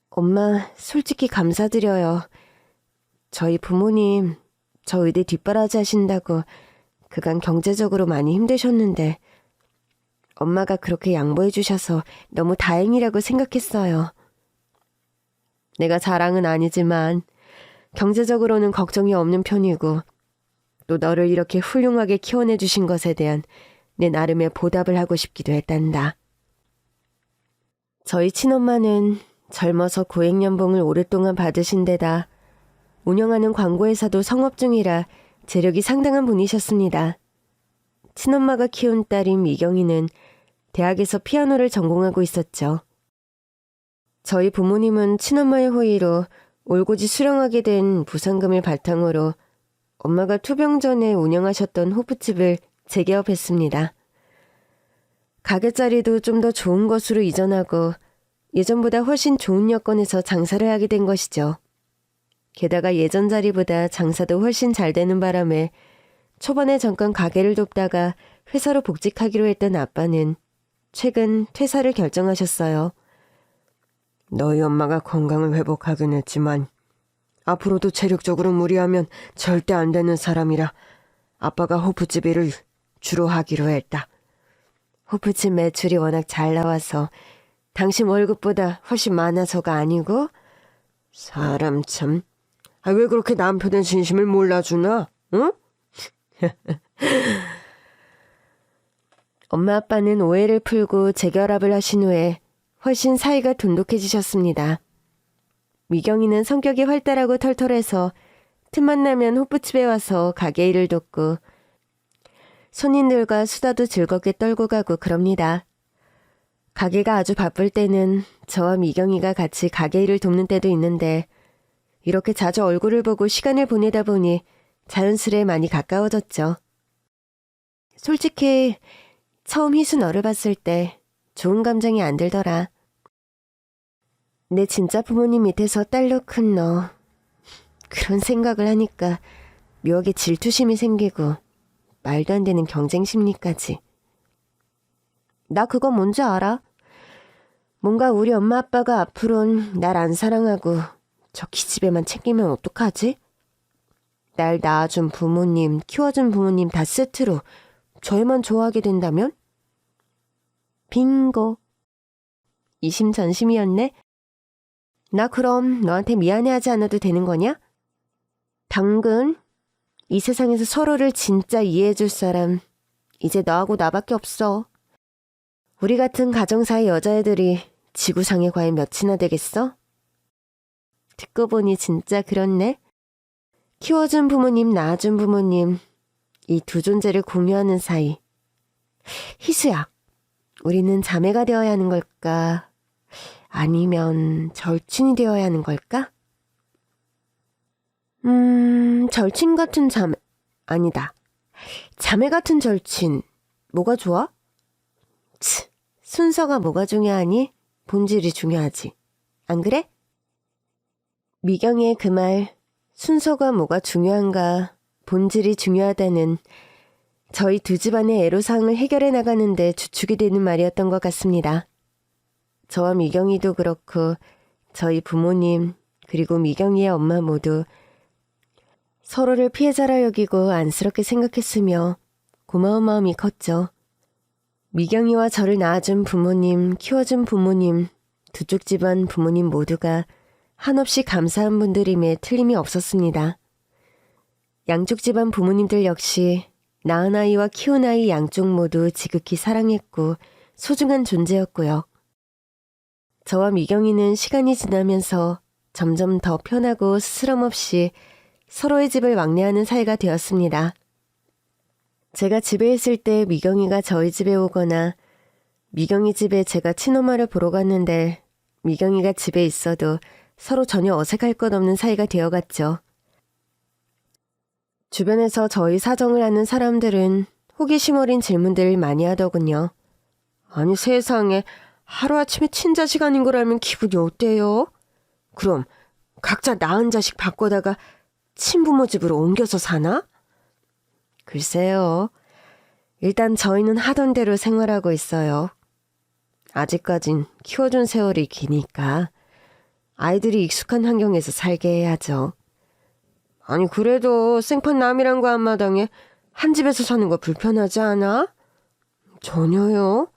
엄마, 솔직히 감사드려요. 저희 부모님 저 의대 뒷바라지 하신다고 그간 경제적으로 많이 힘드셨는데 엄마가 그렇게 양보해 주셔서 너무 다행이라고 생각했어요. 내가 자랑은 아니지만 경제적으로는 걱정이 없는 편이고 또 너를 이렇게 훌륭하게 키워내 주신 것에 대한 내 나름의 보답을 하고 싶기도 했단다. 저희 친엄마는 젊어서 고액연봉을 오랫동안 받으신 데다 운영하는 광고회사도 성업 중이라 재력이 상당한 분이셨습니다. 친엄마가 키운 딸인 미경이는 대학에서 피아노를 전공하고 있었죠. 저희 부모님은 친엄마의 호의로 올고지 수령하게 된 부상금을 바탕으로 엄마가 투병 전에 운영하셨던 호프집을 재개업했습니다. 가게 자리도 좀 더 좋은 곳으로 이전하고 예전보다 훨씬 좋은 여건에서 장사를 하게 된 것이죠. 게다가 예전 자리보다 장사도 훨씬 잘 되는 바람에 초반에 잠깐 가게를 돕다가 회사로 복직하기로 했던 아빠는 최근 퇴사를 결정하셨어요. 너희 엄마가 건강을 회복하긴 했지만 앞으로도 체력적으로 무리하면 절대 안 되는 사람이라 아빠가 호프집 일을 주로 하기로 했다. 호프집 매출이 워낙 잘 나와서 당신 월급보다 훨씬 많아서가 아니고 사람 참... 왜 그렇게 남편의 진심을 몰라주나? 응? 엄마 아빠는 오해를 풀고 재결합을 하신 후에 훨씬 사이가 돈독해지셨습니다. 미경이는 성격이 활달하고 털털해서 틈만 나면 호프집에 와서 가게 일을 돕고 손님들과 수다도 즐겁게 떨고 가고 그럽니다. 가게가 아주 바쁠 때는 저와 미경이가 같이 가게 일을 돕는 때도 있는데 이렇게 자주 얼굴을 보고 시간을 보내다 보니 자연스레 많이 가까워졌죠. 솔직히 처음 희수 너를 봤을 때 좋은 감정이 안 들더라. 내 진짜 부모님 밑에서 딸로 큰 너. 그런 생각을 하니까 묘하게 질투심이 생기고 말도 안 되는 경쟁 심리까지. 나 그거 뭔지 알아? 뭔가 우리 엄마 아빠가 앞으론 날 안 사랑하고 저 기집애만 챙기면 어떡하지? 날 낳아준 부모님, 키워준 부모님 다 세트로 저희만 좋아하게 된다면? 빙고. 이심전심이었네. 나 그럼 너한테 미안해하지 않아도 되는 거냐? 당근, 이 세상에서 서로를 진짜 이해해줄 사람 이제 너하고 나밖에 없어. 우리 같은 가정사의 여자애들이 지구상에 과연 몇이나 되겠어? 듣고 보니 진짜 그렇네. 키워준 부모님, 낳아준 부모님, 이 두 존재를 공유하는 사이. 희수야, 우리는 자매가 되어야 하는 걸까? 아니면 절친이 되어야 하는 걸까? 절친 같은 자매, 아니다. 자매 같은 절친, 뭐가 좋아? 순서가 뭐가 중요하니? 본질이 중요하지. 안 그래? 미경이의 그 말, 순서가 뭐가 중요한가, 본질이 중요하다는 저희 두 집안의 애로사항을 해결해 나가는데 주축이 되는 말이었던 것 같습니다. 저와 미경이도 그렇고 저희 부모님 그리고 미경이의 엄마 모두 서로를 피해자라 여기고 안쓰럽게 생각했으며 고마운 마음이 컸죠. 미경이와 저를 낳아준 부모님, 키워준 부모님, 두 쪽 집안 부모님 모두가 한없이 감사한 분들임에 틀림이 없었습니다. 양쪽 집안 부모님들 역시 낳은 아이와 키운 아이 양쪽 모두 지극히 사랑했고 소중한 존재였고요. 저와 미경이는 시간이 지나면서 점점 더 편하고 스스럼 없이 서로의 집을 왕래하는 사이가 되었습니다. 제가 집에 있을 때 미경이가 저희 집에 오거나 미경이 집에 제가 친엄마를 보러 갔는데 미경이가 집에 있어도 서로 전혀 어색할 것 없는 사이가 되어갔죠. 주변에서 저희 사정을 아는 사람들은 호기심 어린 질문들을 많이 하더군요. 아니 세상에 하루아침에 친자식 아닌 걸 알면 기분이 어때요? 그럼 각자 낳은 자식 바꿔다가 친부모 집으로 옮겨서 사나? 글쎄요. 일단 저희는 하던 대로 생활하고 있어요. 아직까진 키워준 세월이 기니까 아이들이 익숙한 환경에서 살게 해야죠. 아니 그래도 생판남이란 거 한마당에 한 집에서 사는 거 불편하지 않아? 전혀요.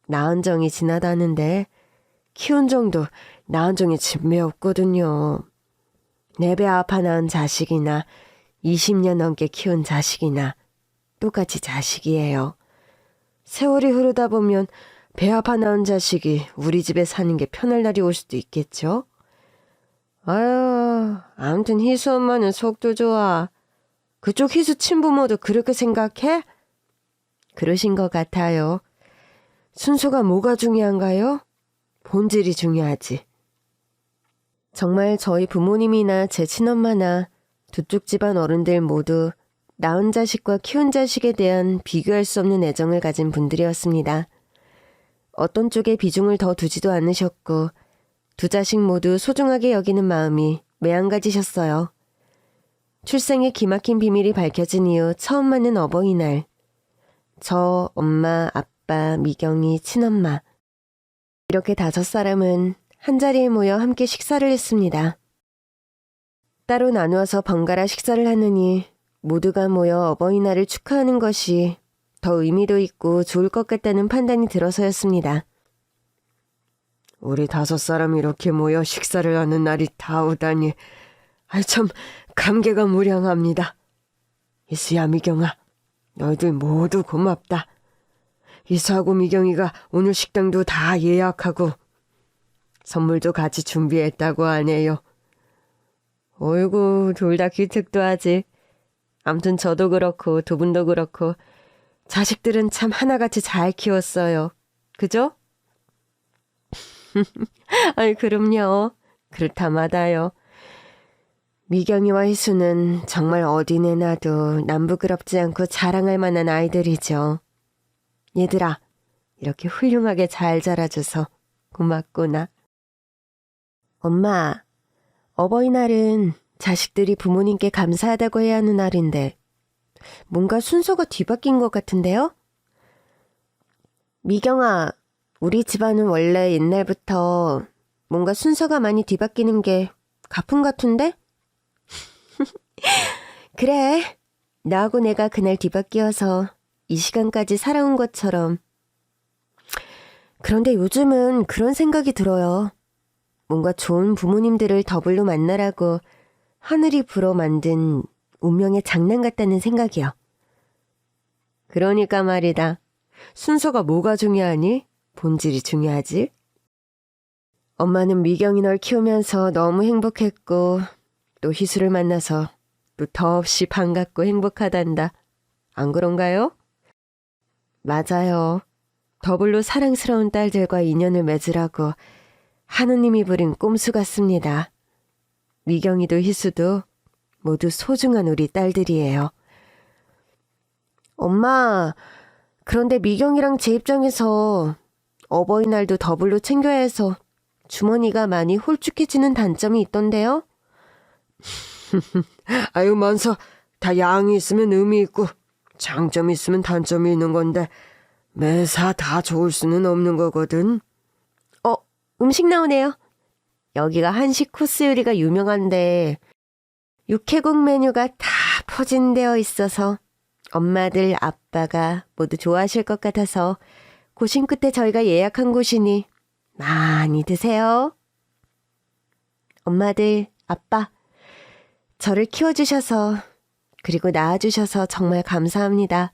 낳은 정이 지나다는데 키운 정도 낳은 정이 집매 없거든요. 내 배 아파 낳은 자식이나 20년 넘게 키운 자식이나 똑같이 자식이에요. 세월이 흐르다 보면 배 아파 낳은 자식이 우리 집에 사는 게 편할 날이 올 수도 있겠죠? 아유, 아무튼 희수 엄마는 속도 좋아. 그쪽 희수 친부모도 그렇게 생각해? 그러신 것 같아요. 순서가 뭐가 중요한가요? 본질이 중요하지. 정말 저희 부모님이나 제 친엄마나 두 쪽 집안 어른들 모두 낳은 자식과 키운 자식에 대한 비교할 수 없는 애정을 가진 분들이었습니다. 어떤 쪽에 비중을 더 두지도 않으셨고 두 자식 모두 소중하게 여기는 마음이 매한가지셨어요. 출생의 기막힌 비밀이 밝혀진 이후 처음 맞는 어버이날. 저, 엄마, 아빠, 미경이, 친엄마. 이렇게 5사람은 한자리에 모여 함께 식사를 했습니다. 따로 나누어서 번갈아 식사를 하느니 모두가 모여 어버이날을 축하하는 것이 더 의미도 있고 좋을 것 같다는 판단이 들어서였습니다. 우리 5사람이 이렇게 모여 식사를 하는 날이 다 오다니 참 감개가 무량합니다. 이수야 미경아, 너희들 모두 고맙다. 이수하고 미경이가 오늘 식당도 다 예약하고 선물도 같이 준비했다고 하네요. 어이구 둘 다 기특도 하지. 암튼 저도 그렇고 두 분도 그렇고 자식들은 참 하나같이 잘 키웠어요. 그죠? 아이 그럼요. 그렇다마다요. 미경이와 희수는 정말 어디 내놔도 남부끄럽지 않고 자랑할 만한 아이들이죠. 얘들아, 이렇게 훌륭하게 잘 자라줘서 고맙구나. 엄마, 어버이날은 자식들이 부모님께 감사하다고 해야 하는 날인데 뭔가 순서가 뒤바뀐 것 같은데요? 미경아, 우리 집안은 원래 옛날부터 뭔가 순서가 많이 뒤바뀌는 게 가품 같은데? 그래, 나하고 내가 그날 뒤바뀌어서 이 시간까지 살아온 것처럼. 그런데 요즘은 그런 생각이 들어요. 뭔가 좋은 부모님들을 더블로 만나라고 하늘이 불어 만든 운명의 장난 같다는 생각이요. 그러니까 말이다. 순서가 뭐가 중요하니? 본질이 중요하지. 엄마는 미경이 널 키우면서 너무 행복했고 또 희수를 만나서 또 더없이 반갑고 행복하단다. 안 그런가요? 맞아요. 더블로 사랑스러운 딸들과 인연을 맺으라고 하느님이 부린 꼼수 같습니다. 미경이도 희수도 모두 소중한 우리 딸들이에요. 엄마, 그런데 미경이랑 제 입장에서 어버이날도 더블로 챙겨야 해서 주머니가 많이 홀쭉해지는 단점이 있던데요? 아유, 만서 다 양이 있으면 의미 있고 장점이 있으면 단점이 있는 건데 매사 다 좋을 수는 없는 거거든. 음식 나오네요. 여기가 한식 코스 요리가 유명한데 육회국 메뉴가 다 포진되어 있어서 엄마들, 아빠가 모두 좋아하실 것 같아서 고심 끝에 저희가 예약한 곳이니 많이 드세요. 엄마들, 아빠, 저를 키워주셔서 그리고 낳아주셔서 정말 감사합니다.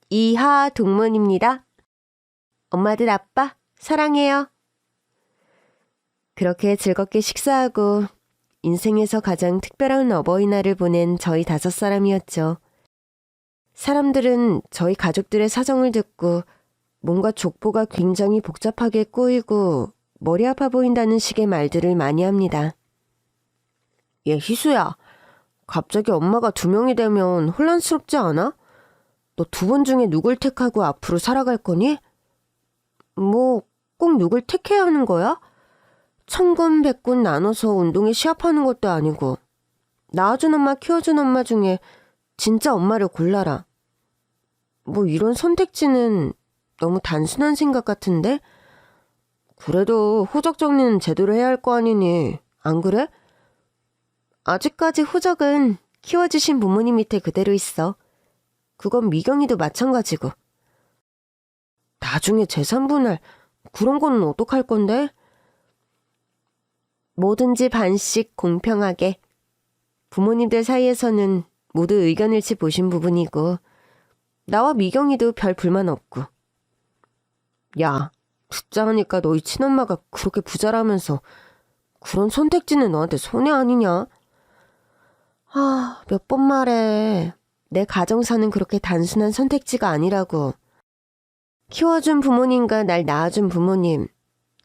이하 동문입니다. 엄마들, 아빠, 사랑해요. 그렇게 즐겁게 식사하고 인생에서 가장 특별한 어버이날을 보낸 저희 5사람이었죠. 사람들은 저희 가족들의 사정을 듣고 뭔가 족보가 굉장히 복잡하게 꼬이고 머리 아파 보인다는 식의 말들을 많이 합니다. 얘 희수야, 갑자기 엄마가 2명이 되면 혼란스럽지 않아? 너 2번 중에 누굴 택하고 앞으로 살아갈 거니? 뭐 꼭 누굴 택해야 하는 거야? 천군 백군 나눠서 운동에 시합하는 것도 아니고 낳아준 엄마 키워준 엄마 중에 진짜 엄마를 골라라. 뭐 이런 선택지는 너무 단순한 생각 같은데? 그래도 호적 정리는 제대로 해야 할 거 아니니, 안 그래? 아직까지 호적은 키워주신 부모님 밑에 그대로 있어. 그건 미경이도 마찬가지고. 나중에 재산분할 그런 거는 어떡할 건데? 뭐든지 반씩 공평하게. 부모님들 사이에서는 모두 의견일치 보신 부분이고 나와 미경이도 별 불만 없고. 야, 듣자 하니까 너희 친엄마가 그렇게 부자라면서 그런 선택지는 너한테 손해 아니냐? 몇 번 말해. 내 가정사는 그렇게 단순한 선택지가 아니라고. 키워준 부모님과 날 낳아준 부모님,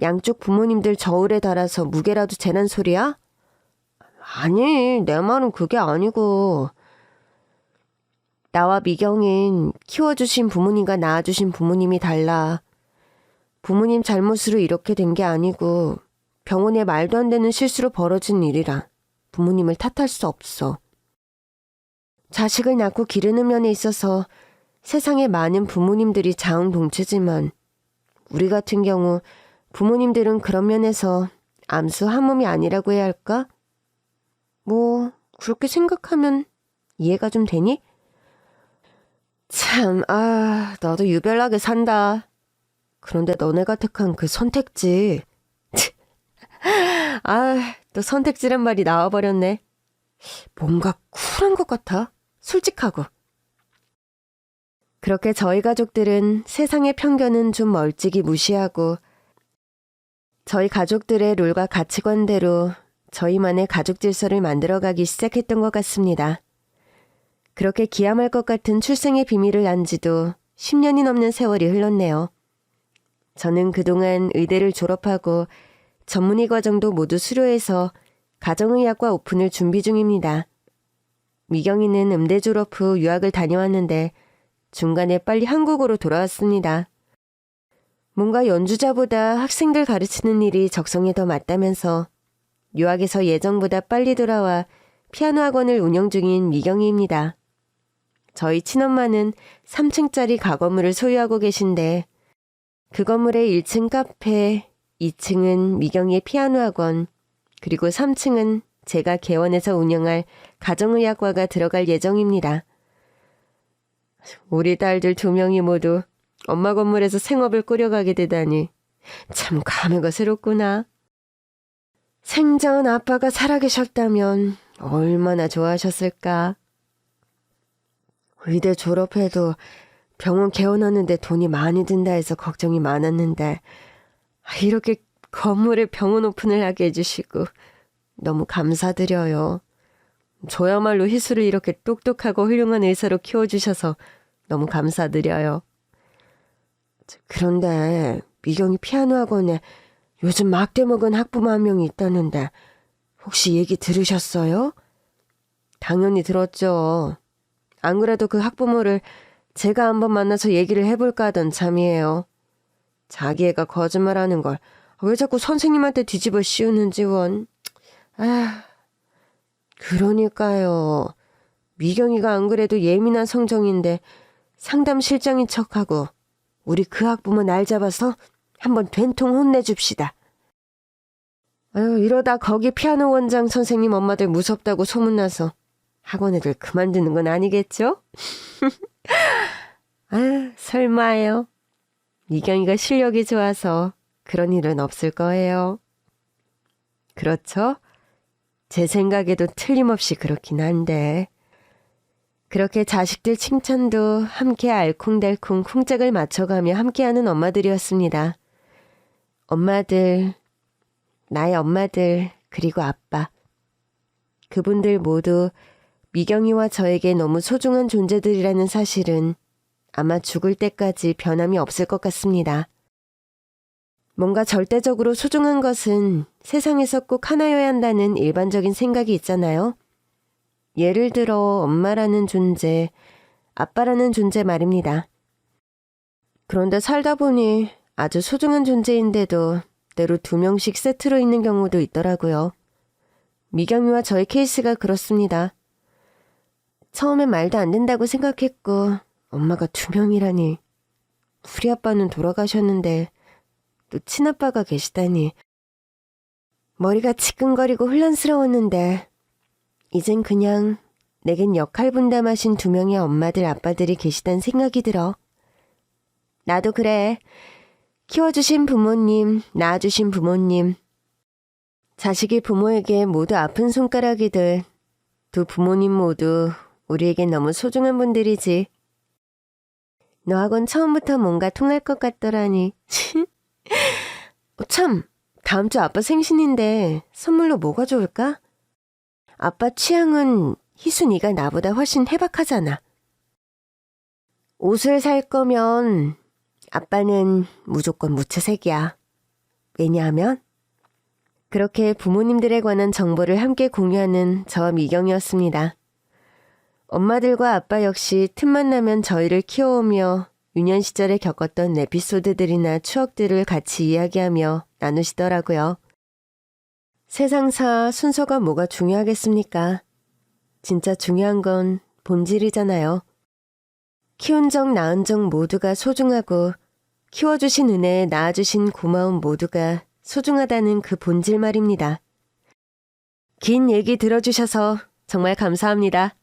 양쪽 부모님들 저울에 달아서 무게라도 재는 소리야? 아니, 내 말은 그게 아니고. 나와 미경인 키워주신 부모님과 낳아주신 부모님이 달라. 부모님 잘못으로 이렇게 된 게 아니고 병원에 말도 안 되는 실수로 벌어진 일이라 부모님을 탓할 수 없어. 자식을 낳고 기르는 면에 있어서 세상에 많은 부모님들이 자웅동체지만 우리 같은 경우 부모님들은 그런 면에서 암수 한 몸이 아니라고 해야 할까? 뭐 그렇게 생각하면 이해가 좀 되니? 참, 나도 유별나게 산다. 그런데 너네가 택한 그 선택지. 또 선택지란 말이 나와버렸네. 뭔가 쿨한 것 같아. 솔직하고. 그렇게 저희 가족들은 세상의 편견은 좀 멀찍이 무시하고 저희 가족들의 룰과 가치관대로 저희만의 가족 질서를 만들어가기 시작했던 것 같습니다. 그렇게 기함할 것 같은 출생의 비밀을 안 지도 10년이 넘는 세월이 흘렀네요. 저는 그동안 의대를 졸업하고 전문의 과정도 모두 수료해서 가정의학과 오픈을 준비 중입니다. 미경이는 음대 졸업 후 유학을 다녀왔는데 중간에 빨리 한국으로 돌아왔습니다. 뭔가 연주자보다 학생들 가르치는 일이 적성에 더 맞다면서 유학에서 예정보다 빨리 돌아와 피아노 학원을 운영 중인 미경이입니다. 저희 친엄마는 3층짜리 가건물을 소유하고 계신데 그 건물의 1층 카페, 2층은 미경이의 피아노 학원, 그리고 3층은 제가 개원해서 운영할 가정의학과가 들어갈 예정입니다. 우리 딸들 2명이 모두 엄마 건물에서 생업을 꾸려가게 되다니 참 감회가 새롭구나. 생전 아빠가 살아계셨다면 얼마나 좋아하셨을까. 의대 졸업해도 병원 개원하는데 돈이 많이 든다 해서 걱정이 많았는데 이렇게 건물에 병원 오픈을 하게 해주시고 너무 감사드려요. 저야말로 희수를 이렇게 똑똑하고 훌륭한 의사로 키워주셔서 너무 감사드려요. 그런데 미경이 피아노 학원에 요즘 막대 먹은 학부모 한 명이 있다는데 혹시 얘기 들으셨어요? 당연히 들었죠. 안 그래도 그 학부모를 제가 한번 만나서 얘기를 해볼까 하던 참이에요. 자기 애가 거짓말하는 걸 왜 자꾸 선생님한테 뒤집어 씌우는지 원. 그러니까요. 미경이가 안 그래도 예민한 성정인데 상담실장인 척하고 우리 그 학부모 날 잡아서 한번 된통 혼내줍시다. 이러다 거기 피아노 원장 선생님 엄마들 무섭다고 소문나서 학원 애들 그만두는 건 아니겠죠? 설마요. 미경이가 실력이 좋아서 그런 일은 없을 거예요. 그렇죠? 제 생각에도 틀림없이 그렇긴 한데 그렇게 자식들 칭찬도 함께 알콩달콩 쿵짝을 맞춰가며 함께하는 엄마들이었습니다. 엄마들, 나의 엄마들, 그리고 아빠. 그분들 모두 미경이와 저에게 너무 소중한 존재들이라는 사실은 아마 죽을 때까지 변함이 없을 것 같습니다. 뭔가 절대적으로 소중한 것은 세상에서 꼭 하나여야 한다는 일반적인 생각이 있잖아요. 예를 들어 엄마라는 존재, 아빠라는 존재 말입니다. 그런데 살다 보니 아주 소중한 존재인데도 때로 2명씩 세트로 있는 경우도 있더라고요. 미경이와 저의 케이스가 그렇습니다. 처음엔 말도 안 된다고 생각했고 엄마가 2명이라니. 우리 아빠는 돌아가셨는데 또 친아빠가 계시다니. 머리가 지끈거리고 혼란스러웠는데 이젠 그냥 내겐 역할 분담하신 2명의 엄마들 아빠들이 계시단 생각이 들어. 나도 그래. 키워주신 부모님, 낳아주신 부모님. 자식이 부모에게 모두 아픈 손가락이듯 2 부모님 모두 우리에겐 너무 소중한 분들이지. 너하곤 처음부터 뭔가 통할 것 같더라니. 참, 다음 주 아빠 생신인데 선물로 뭐가 좋을까? 아빠 취향은 희순이가 나보다 훨씬 해박하잖아. 옷을 살 거면 아빠는 무조건 무채색이야. 왜냐하면 그렇게 부모님들에 관한 정보를 함께 공유하는 저와 미경이었습니다. 엄마들과 아빠 역시 틈만 나면 저희를 키워오며 유년 시절에 겪었던 에피소드들이나 추억들을 같이 이야기하며 나누시더라고요. 세상사 순서가 뭐가 중요하겠습니까? 진짜 중요한 건 본질이잖아요. 키운 적 낳은 적 모두가 소중하고 키워주신 은혜에 낳아주신 고마움 모두가 소중하다는 그 본질 말입니다. 긴 얘기 들어주셔서 정말 감사합니다.